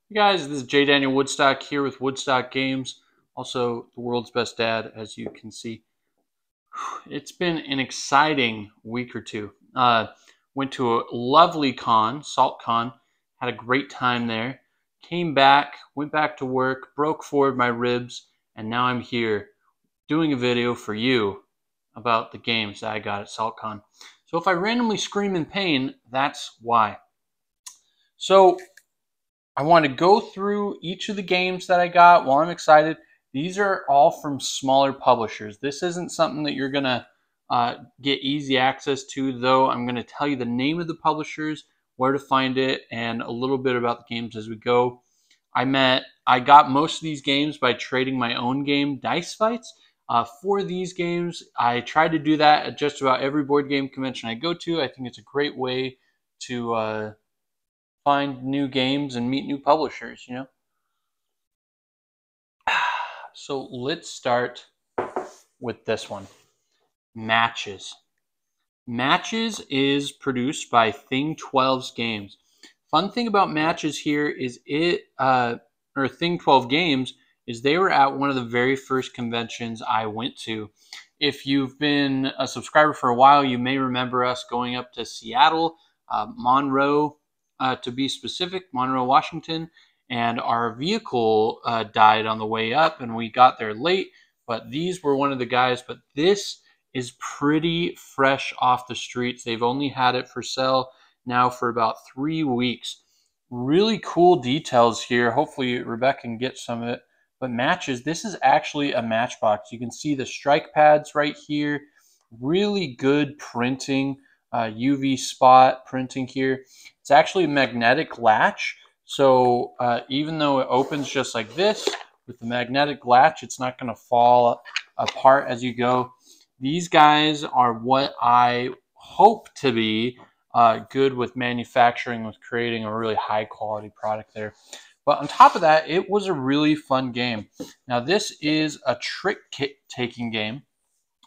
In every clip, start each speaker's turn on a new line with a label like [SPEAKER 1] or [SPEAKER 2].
[SPEAKER 1] Hey guys, this is J. Daniel Woodstock here with Woodstock Games, also the world's best dad, as you can see. It's been an exciting week or two. Went to a lovely con, SaltCon, had a great time there. Came back, went back to work, broke four of my ribs, and now I'm here doing a video for you about the games that I got at SaltCon. So if I randomly scream in pain, that's why. So I want to go through each of the games that I got while I'm excited. These are all from smaller publishers. This isn't something that you're going to get easy access to, though. I'm going to tell you the name of the publishers, where to find it, and a little bit about the games as we go. I got most of these games by trading my own game, Dice Fights. For these games, I try to do that at just about every board game convention I go to. I think it's a great way to find new games and meet new publishers, you know? So let's start with this one. Matches. Matches is produced by Thing 12's Games. Fun thing about Matches here is Thing 12 Games is they were at one of the very first conventions I went to. If you've been a subscriber for a while, you may remember us going up to Seattle, Monroe, to be specific, Monroe, Washington, and our vehicle died on the way up and we got there late, but these were one of the guys. But this is pretty fresh off the streets. They've only had it for sale now for about 3 weeks. Really cool details here. Hopefully Rebecca can get some of it. But Matches, this is actually a Matchbox. You can see the strike pads right here. Really good printing, UV spot printing here. It's actually a magnetic latch. So even though it opens just like this, with the magnetic latch, it's not going to fall apart as you go. These guys are what I hope to be good with manufacturing, with creating a really high quality product there. But on top of that, it was a really fun game. Now this is a trick-taking game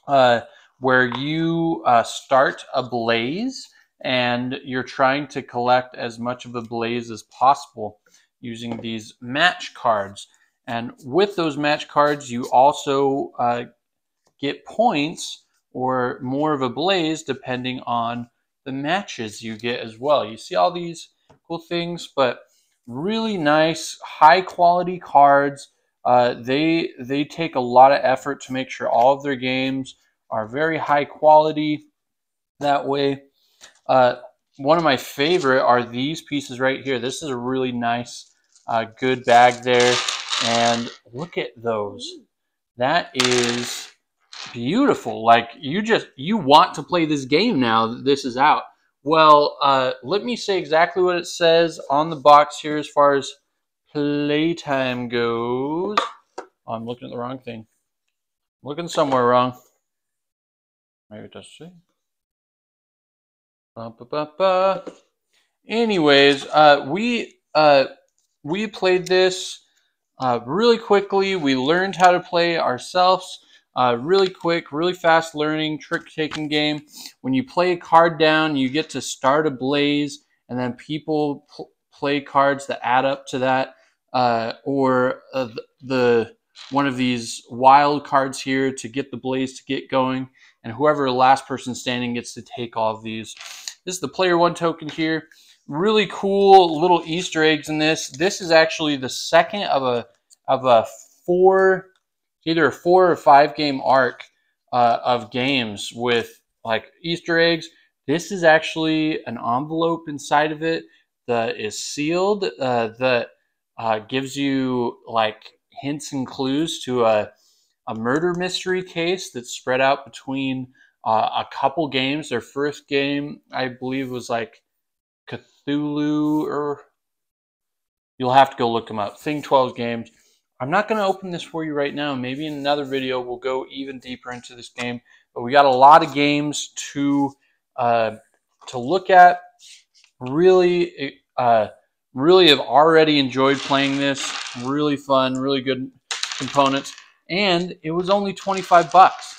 [SPEAKER 1] where you start a blaze and you're trying to collect as much of the blaze as possible using these match cards. And with those match cards, you also get points or more of a blaze depending on the matches you get as well. You see all these cool things, but really nice, high quality cards. They take a lot of effort to make sure all of their games are very high quality that way. One of my favorite are these pieces right here. This is a really nice, good bag there. And look at those. That is beautiful. Like you want to play this game now that this is out. Well, let me say exactly what it says on the box here as far as playtime goes. Oh, I'm looking at the wrong thing. I'm looking somewhere wrong. Maybe it does say. Anyways, we played this really quickly. We learned how to play ourselves. Really quick, really fast learning, trick-taking game. When you play a card down, you get to start a blaze, and then people play cards that add up to that, or one of these wild cards here to get the blaze to get going, and whoever the last person standing gets to take all of these. This is the player one token here. Really cool little Easter eggs in this. This is actually the second of a either a 4 or 5 game arc of games with like Easter eggs. This is actually an envelope inside of it that is sealed that gives you like hints and clues to a murder mystery case that's spread out between a couple games. Their first game, I believe, was like Cthulhu, or you'll have to go look them up. Thing 12 Games. I'm not going to open this for you right now. Maybe in another video we'll go even deeper into this game. But we got a lot of games to look at. Really have already enjoyed playing this. Really fun, really good components. And it was only 25 bucks.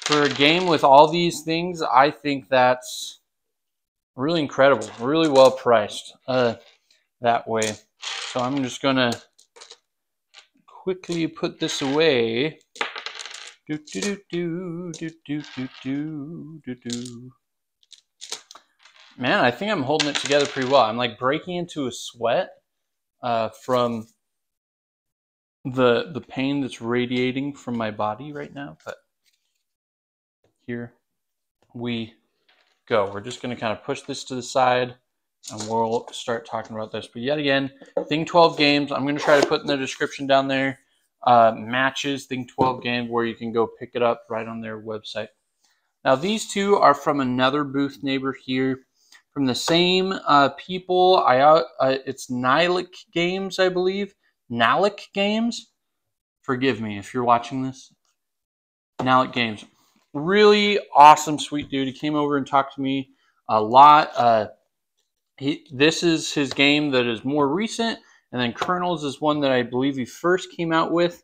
[SPEAKER 1] For a game with all these things, I think that's really incredible. Really well priced that way. So I'm just going to quickly put this away. Do, do, do, do, do, do, do, do, do. Man, I think I'm holding it together pretty well. I'm like breaking into a sweat from the pain that's radiating from my body right now. But here we go. We're just going to kind of push this to the side and we'll start talking about this. But yet again, Thing 12 games. I'm going to try to put in the description down there. Matches, Thing 12 games, where you can go pick it up right on their website. Now, these two are from another booth neighbor here. From the same people. It's Nalic Games, I believe. Nalic Games. Forgive me if you're watching this. Nalic Games. Really awesome, sweet dude. He came over and talked to me a lot. This is his game that is more recent. And then Kernels is one that I believe he first came out with.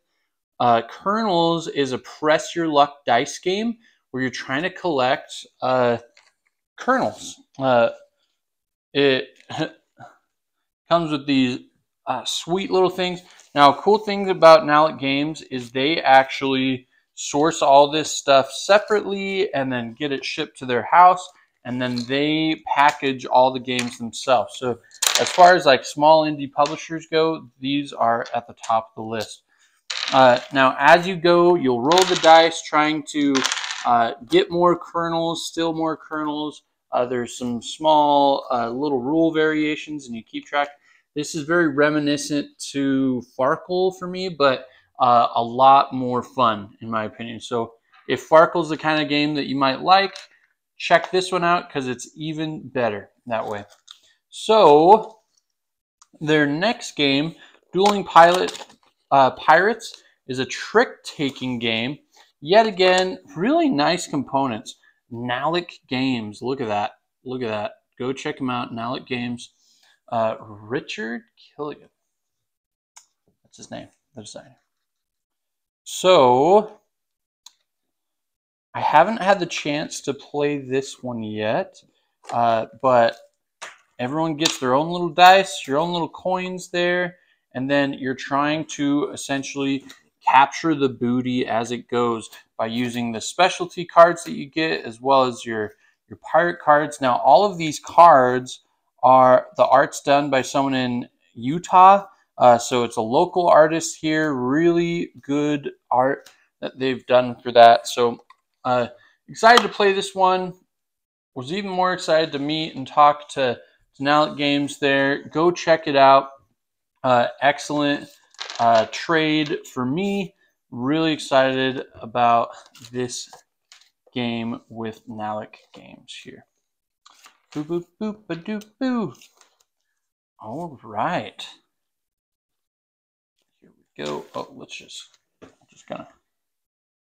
[SPEAKER 1] Kernels is a press your luck dice game where you're trying to collect kernels. It comes with these sweet little things. Now, cool things about Nalic Games is they actually source all this stuff separately and then get it shipped to their house, and then they package all the games themselves. So as far as like small indie publishers go, these are at the top of the list. Now, as you go, you'll roll the dice trying to get more kernels, still more kernels. There's some small little rule variations, and you keep track. This is very reminiscent to Farkle for me, but a lot more fun, in my opinion. So if Farkle's the kind of game that you might like, check this one out because it's even better that way. So their next game, Dueling Pirates, is a trick-taking game. Yet again, really nice components. Nalic Games. Look at that. Look at that. Go check them out. Nalic Games. Richard Killian. That's his name. The designer. So, I haven't had the chance to play this one yet, but everyone gets their own little dice, your own little coins there, and then you're trying to essentially capture the booty as it goes by using the specialty cards that you get as well as your pirate cards. Now, all of these cards are the art's done by someone in Utah. So it's a local artist here. Really good art that they've done for that. So excited to play this one. Was even more excited to meet and talk to Nalic Games there. Go check it out. Excellent trade for me. Really excited about this game with Nalic Games here. Boo, boo, boo, ba, doo, boo. All right. Here we go. Oh, let's just kind of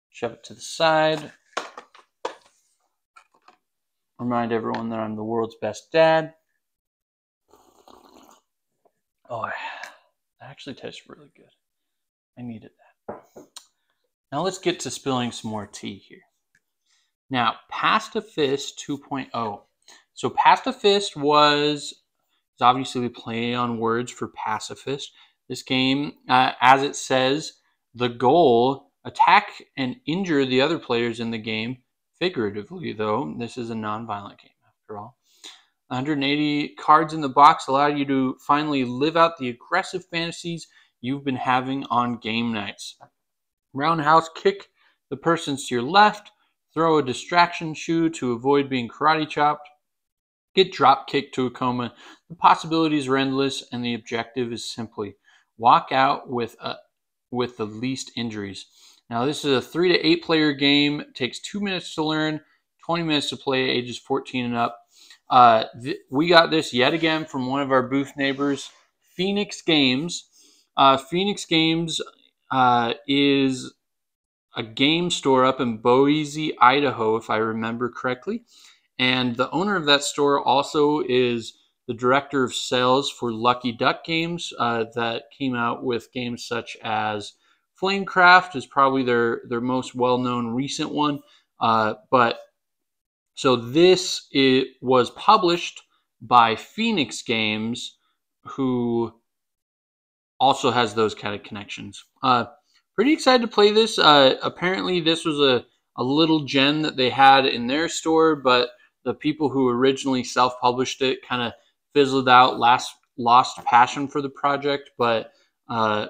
[SPEAKER 1] shove it to the side. Remind everyone that I'm the world's best dad. Oh, that actually tastes really good. I needed that. Now let's get to spilling some more tea here. Now, Pastafist 2.0. So Pastafist was obviously the play on words for pacifist. This game, as it says, the goal, attack and injure the other players in the game, figuratively though. This is a non-violent game after all. 180 cards in the box allow you to finally live out the aggressive fantasies you've been having on game nights. Roundhouse kick the persons to your left. Throw a distraction shoe to avoid being karate chopped. Get drop kicked to a coma. The possibilities are endless, and the objective is simply walk out with the least injuries. Now, this is a 3 to 8 player game. It takes 2 minutes to learn, 20 minutes to play, ages 14 and up. We got this yet again from one of our booth neighbors, Phoenix Games. Phoenix Games is a game store up in Boise, Idaho, if I remember correctly. And the owner of that store also is the director of sales for Lucky Duck Games that came out with games such as Flamecraft is probably their most well-known recent one. So this was published by Phoenix Games, who also has those kind of connections. Pretty excited to play this. Apparently, this was a little gem that they had in their store, but the people who originally self-published it kind of fizzled out, lost passion for the project. But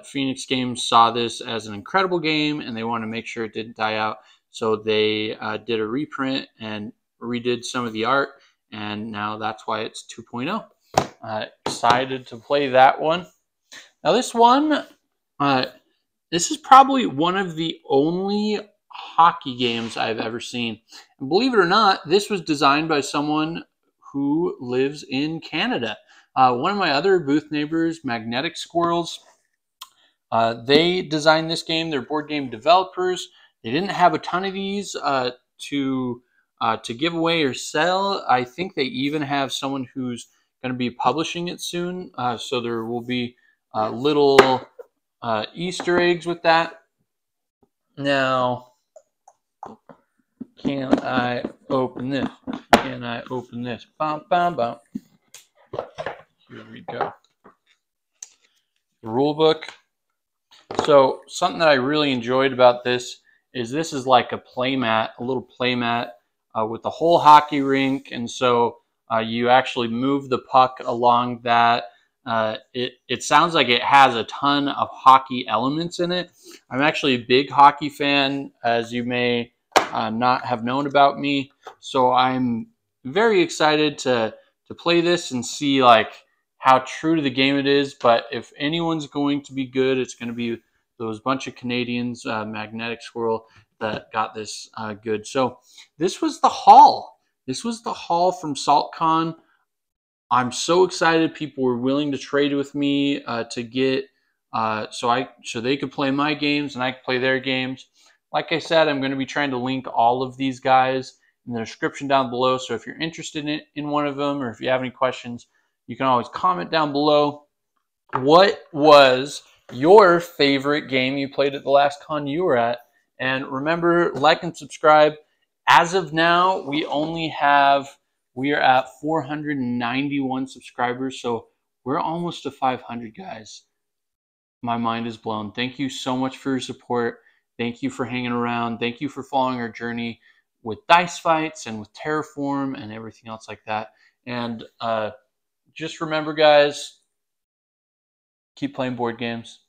[SPEAKER 1] Phoenix Games saw this as an incredible game, and they want to make sure it didn't die out. So they did a reprint and redid some of the art, and now that's why it's 2.0. Excited to play that one. Now this one, this is probably one of the only hockey games I've ever seen. And believe it or not, this was designed by someone who lives in Canada. One of my other booth neighbors, Magnetic Squirrels, they designed this game. They're board game developers. They didn't have a ton of these to give away or sell. I think they even have someone who's going to be publishing it soon. So there will be little Easter eggs with that. Now, can I open this? Can I open this? Bum, bum, bum. Here we go. The rule book. So something that I really enjoyed about this is like a playmat, a little playmat with the whole hockey rink. And so you actually move the puck along that. It sounds like it has a ton of hockey elements in it. I'm actually a big hockey fan, as you may not have known about me. So I'm very excited to play this and see like how true to the game it is. But if anyone's going to be good, it's going to be those bunch of Canadians, Magnetic Squirrel, that got this good. So this was the haul. This was the haul from SaltCon. I'm so excited people were willing to trade with me to get so they could play my games and I could play their games. Like I said, I'm going to be trying to link all of these guys in the description down below. So if you're interested in one of them, or if you have any questions, you can always comment down below. What was your favorite game you played at the last con you were at? And remember, like and subscribe. As of now, we are at 491 subscribers, so we're almost to 500, guys. My mind is blown. Thank you so much for your support. Thank you for hanging around. Thank you for following our journey with Dice Fights and with Terraform and everything else like that. And just remember, guys, keep playing board games.